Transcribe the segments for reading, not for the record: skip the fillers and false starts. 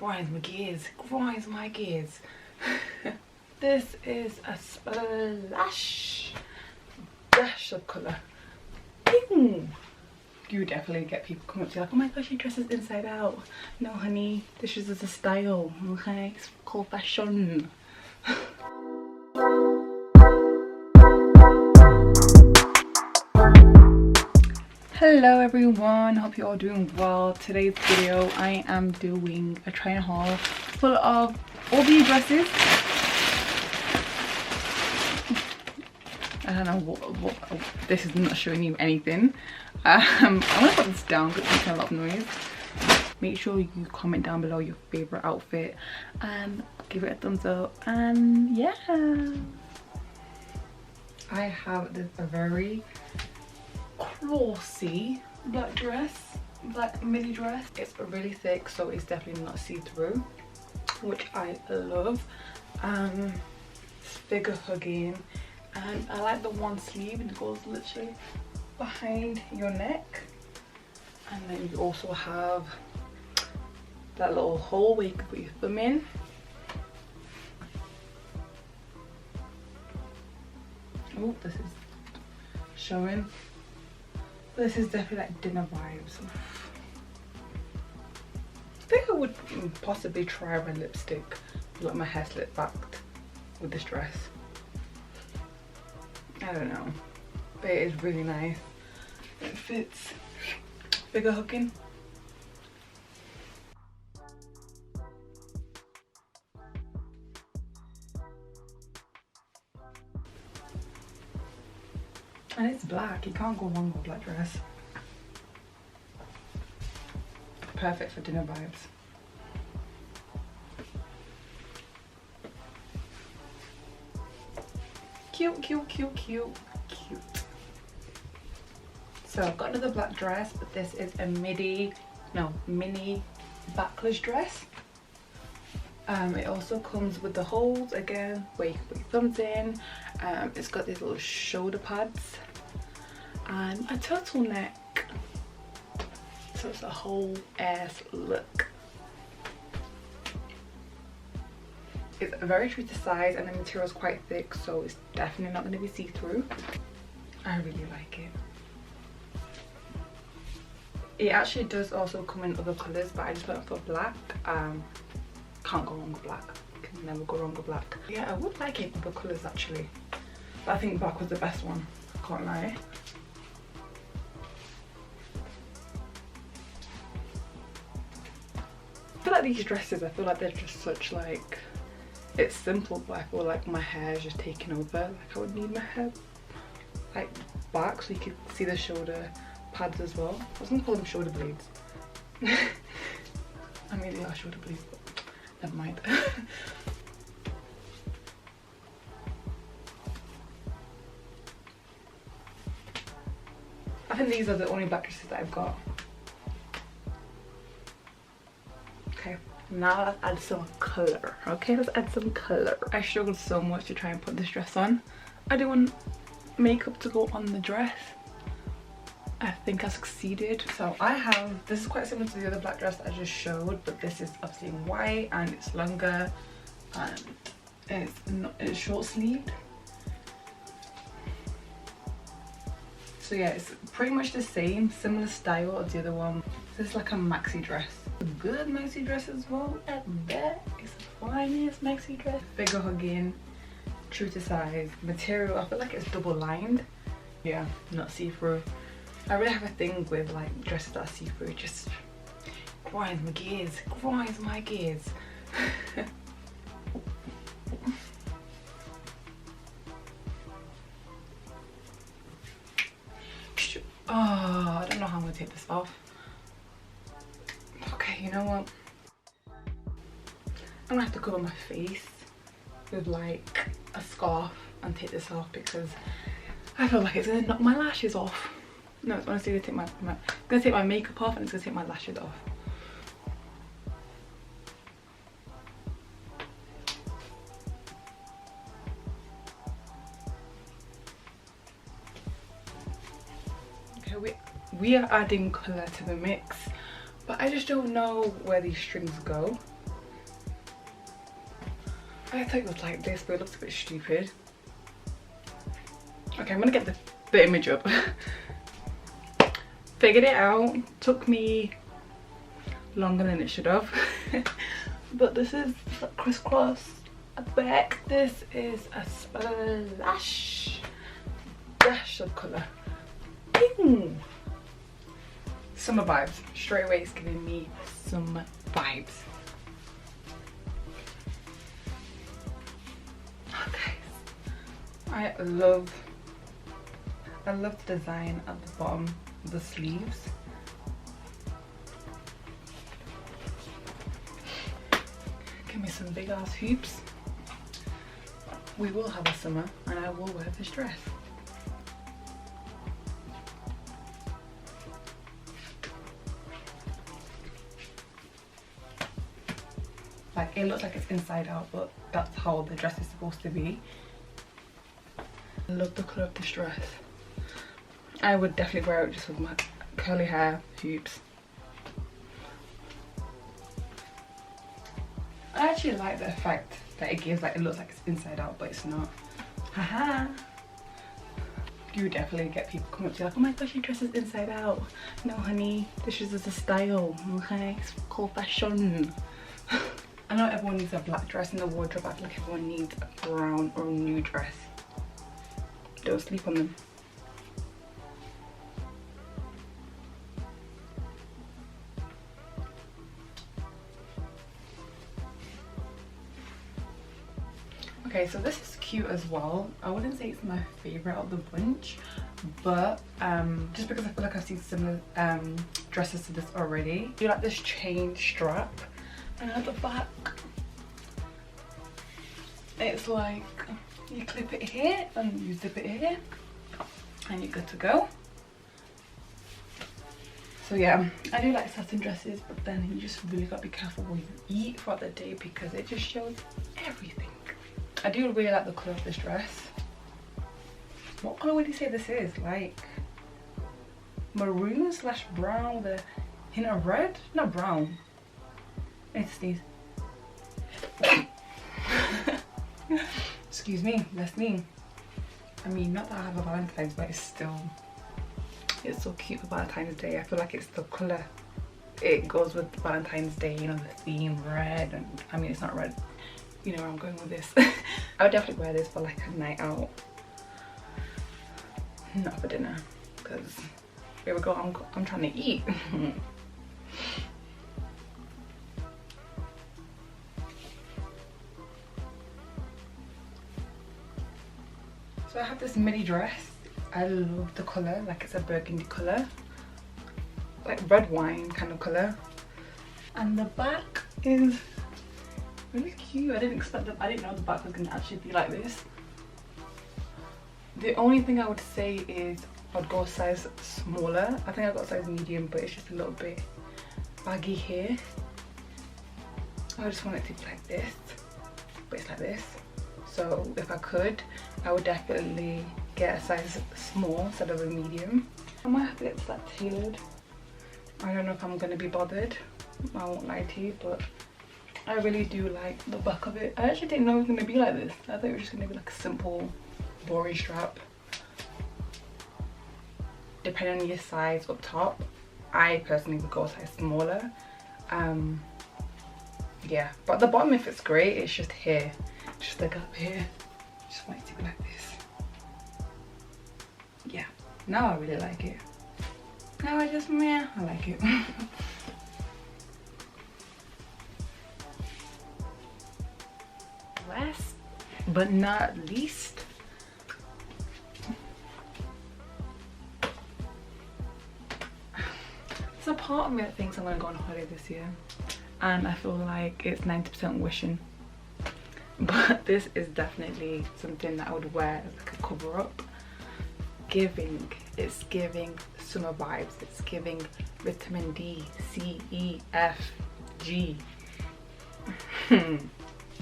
grinds my gears, grinds my gears. This is a splash dash of colour. Ew. You definitely get people coming up to you like, oh my gosh, your dress is inside out. No honey, this is just a style, okay? It's called fashion. Hello everyone, hope you're all doing well. Today's video I am doing a try and haul full of all these dresses. I don't know what this is not showing you anything. I'm gonna put this down because it's making a lot of noise. Make sure you comment down below your favorite outfit and give it a thumbs up, and yeah, I have this very classy black dress, black midi dress. It's really thick, so it's definitely not see-through, which I love. It's figure hugging, and I like the one sleeve, and it goes literally behind your neck, and then you also have that little hole where you can put your thumb in. Oh, this is showing. This is definitely like dinner vibes. I think I would possibly try red lipstick, like my hair slit back with this dress. I don't know, but it is really nice. It fits. Figure hooking. And it's black, you can't go wrong with a black dress. Perfect for dinner vibes. Cute, cute, cute, cute, cute. So I've got another black dress, but this is a mini backless dress. It also comes with the holes again where you can put your thumbs in. It's got these little shoulder pads and a turtleneck, so it's a whole ass look. It's very true to size, and the material is quite thick, so it's definitely not going to be see-through. I really like it. It actually does also come in other colours, but I just went for black. Can't go wrong with black. Can never go wrong with black. Yeah, I would like it in other colours actually, but I think black was the best one, I can't lie. I feel like these dresses, I feel like they're just such like, it's simple, but I feel like my hair is just taking over. Like I would need my hair like back so you could see the shoulder pads as well. I was gonna call them shoulder blades. I mean they are shoulder blades, but never mind. I think these are the only black dresses that I've got. Okay, now let's add some colour. Okay, let's add some colour. I struggled so much to try and put this dress on. I didn't want makeup to go on the dress. I think I succeeded. So I have, this is quite similar to the other black dress that I just showed, but this is obviously in white and it's longer and it's short sleeved. So yeah, it's pretty much the same, similar style as the other one. This is like a maxi dress. A good maxi dress as well. I bet it's the finest maxi dress. Figure hugging, true to size. Material, I feel like it's double lined. Yeah, not see-through. I really have a thing with like dresses that are see-through. It just grinds my gears, grinds my gears. Oh, I don't know how I'm gonna take this off. Okay, you know what? I'm gonna have to cover my face with like a scarf and take this off because I feel like it's gonna knock my lashes off. No, it's honestly gonna take my makeup off and it's gonna take my lashes off. Okay, we are adding colour to the mix, but I just don't know where these strings go. I thought it was like this, but it looks a bit stupid. Okay, I'm gonna get the image up. Figured it out. Took me longer than it should have. But this is crisscross at the back. This is a splash dash of colour. Pew! Summer vibes. Straight away it's giving me summer vibes. Okay. I love the design at the bottom of the sleeves. Give me some big ass hoops. We will have a summer and I will wear this dress. Like, it looks like it's inside out, but that's how the dress is supposed to be. I love the colour of this dress. I would definitely wear it just with my curly hair, hoops. I actually like the effect that it gives, like it looks like it's inside out, but it's not. Haha. You would definitely get people coming up to you like, oh my gosh, your dress is inside out. No honey, this is a style, okay? It's called fashion. I know everyone needs a black dress in the wardrobe, I feel like everyone needs a brown or nude dress. Don't sleep on them. Okay, so this is cute as well. I wouldn't say it's my favourite of the bunch, but just because I feel like I've seen similar dresses to this already. I do like this chain strap, and at the back it's like you clip it here and you zip it here and you're good to go. So yeah, I do like satin dresses, but then you just really got to be careful what you eat throughout the day because it just shows everything. I do really like the colour of this dress. What colour would you say this is? Like maroon slash brown with a hint of red? Not brown. I need to sneeze. Excuse me, that's me. I mean, not that I have a Valentine's, but it's so cute for Valentine's Day. I feel like it's the colour. It goes with Valentine's Day, you know, the theme red, and I mean it's not red. You know where I'm going with this. I would definitely wear this for like a night out, not for dinner, because here we go, I'm trying to eat. So I have this mini dress. I love the colour, like it's a burgundy colour, like red wine kind of colour, and the back is really cute. I didn't know the back was gonna actually be like this. The only thing I would say is I'd go a size smaller. I think I got a size medium, but it's just a little bit baggy here. I just want it to be like this, but it's like this. So if I could, I would definitely get a size small instead of a medium. I might have to get that tailored. I don't know if I'm gonna be bothered, I won't lie to you, but I really do like the back of it. I actually didn't know it was going to be like this. I thought it was just going to be like a simple, boring strap. Depending on your size up top, I personally would go a size smaller. Yeah, but at the bottom, if it's great, it's just here. Just like up here. Just want it to be like this. Yeah, now I really like it. Now I like it. Last but not least, there's a part of me that thinks I'm gonna go on holiday this year, and I feel like it's 90% wishing, but this is definitely something that I would wear as like a cover up. It's giving summer vibes. It's giving vitamin D, C, E, F, G.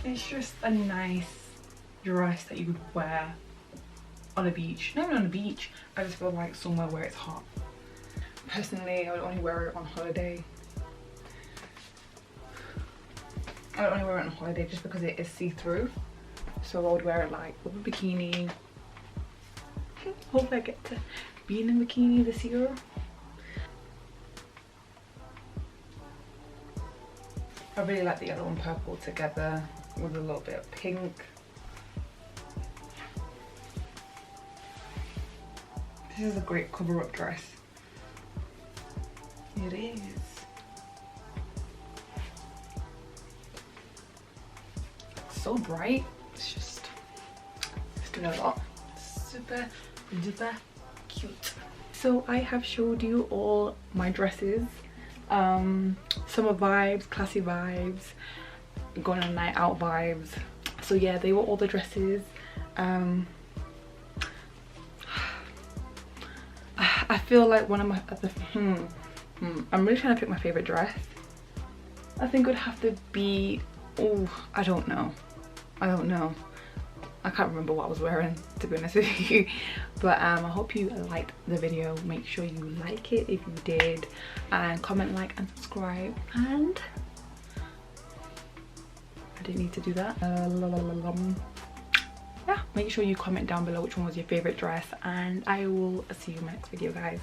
It's just a nice dress that you would wear on a beach. Not even on a beach, I just feel like somewhere where it's hot. Personally, I would only wear it on holiday. I only wear it on holiday just because it is see-through. So I would wear it like with a bikini. Hope I get to be in a bikini this year. I really like the yellow and purple together with a little bit of pink. This is a great cover-up dress. It is. It's so bright. It's doing a lot. Super duper cute. So I have showed you all my dresses. Summer vibes, classy vibes, going on a night out vibes. So yeah, they were all the dresses. I feel like one of my I'm really trying to pick my favorite dress. I think it would have to be, oh, I don't know. I can't remember what I was wearing, to be honest with you. But I hope you liked the video. Make sure you like it if you did, and comment, like, and subscribe. And I didn't need to do that. Yeah, make sure you comment down below which one was your favorite dress, and I will see you in my next video, guys.